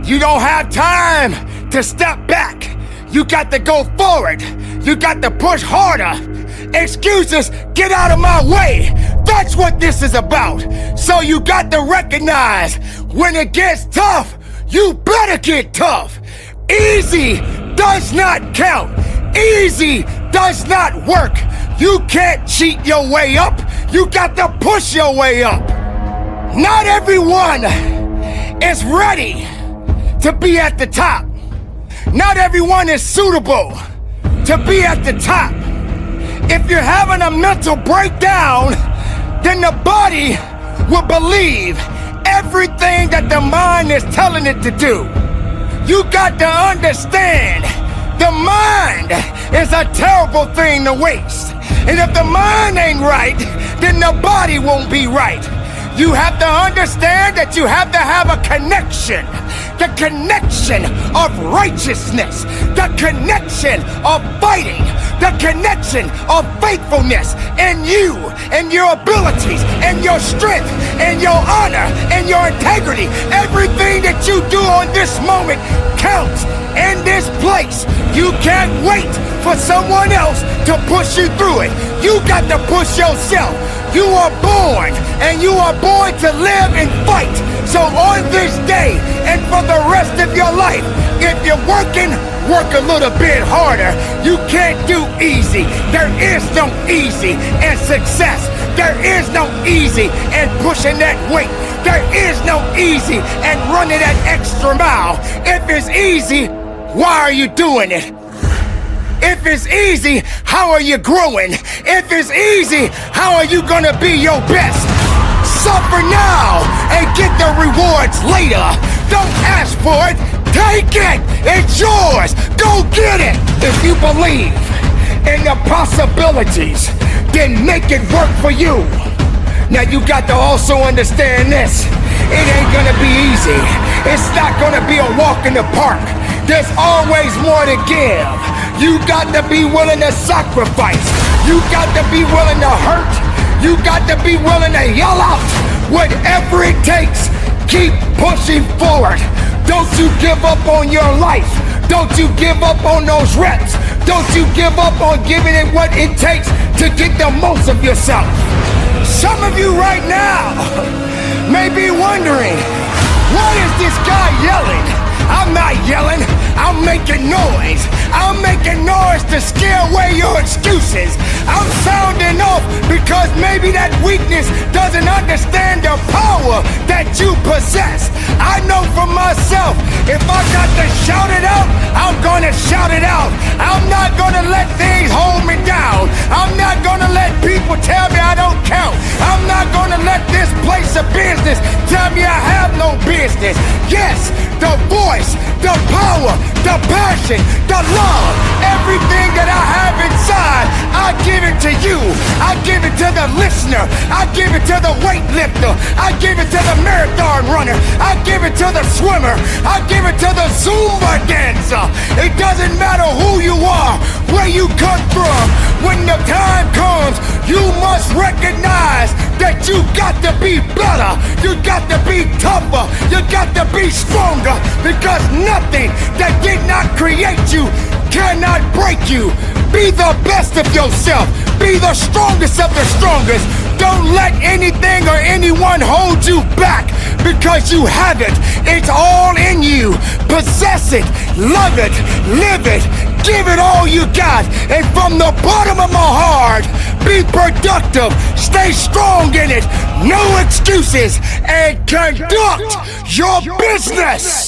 You don't have time to step back. You got to go forward. You got to push harder. Excuses, get out of my way. That's what this is about. So you got to recognize when it gets tough, you better get tough. Easy does not count. Easy does not work. You can't cheat your way up. You got to push your way up. Not everyone is ready to be at the top. Not everyone is suitable to be at the top. If you're having a mental breakdown, then the body will believe everything that the mind is telling it to do. You got to understand, the mind is a terrible thing to waste. And if the mind ain't right, then the body won't be right. You have to understand that you have to have a connection. The connection of righteousness. The connection of fighting. The connection of faithfulness. And you, and your abilities, and your strength, and your honor, and your integrity. Everything that you do on this moment counts in this place. You can't wait for someone else to push you through it. You got to push yourself. You are born, and you are born to live and fight. So on this day, and for the rest of your life, if you're working, work a little bit harder. You can't do easy. There is no easy in success. There is no easy in pushing that weight. There is no easy in running that extra mile. If it's easy, why are you doing it? If it's easy, how are you growing? If it's easy, how are you gonna be your best? Suffer now and get the rewards later. Don't ask for it, take it, it's yours, go get it. If you believe in the possibilities, then make it work for you. Now you got to also understand this, it ain't gonna be easy. It's not gonna be a walk in the park. There's always more to give. You got to be willing to sacrifice. You got to be willing to hurt. You got to be willing to yell out. Whatever it takes, keep pushing forward. Don't you give up on your life. Don't you give up on those reps. Don't you give up on giving it what it takes to get the most of yourself. Some of you right now may be wondering, what is this guy yelling? I'm not yelling, I'm making noise. I'm making noise to scare away your excuses. I'm sounding off because maybe that weakness doesn't understand the power that you possess. I know for myself, if I got to shout it out, I'm gonna shout it out. I'm not gonna let things hold me down. I'm not gonna let people tell me I don't count. I'm not gonna let this place of business tell me I have no business. Yes, the voice, the power, the passion, the love, everything that I have inside, I give it to you. I give it to the listener. I give it to the weightlifter. I give it to the marathon runner. I give it to the swimmer. I give it to the Zumba dancer. It doesn't matter who you are, where you come from. When the time comes, you must recognize that you got to be better. You got to be tougher. You got to be stronger, because nothing that did not create you cannot break you. Be the best of yourself. Be the strongest of the strongest. Don't let anything or anyone hold you back, because you have it. It's all in you. Possess it, love it, live it, give it all you got. And from the bottom of my heart, be productive, stay strong in it, no excuses, and conduct your business.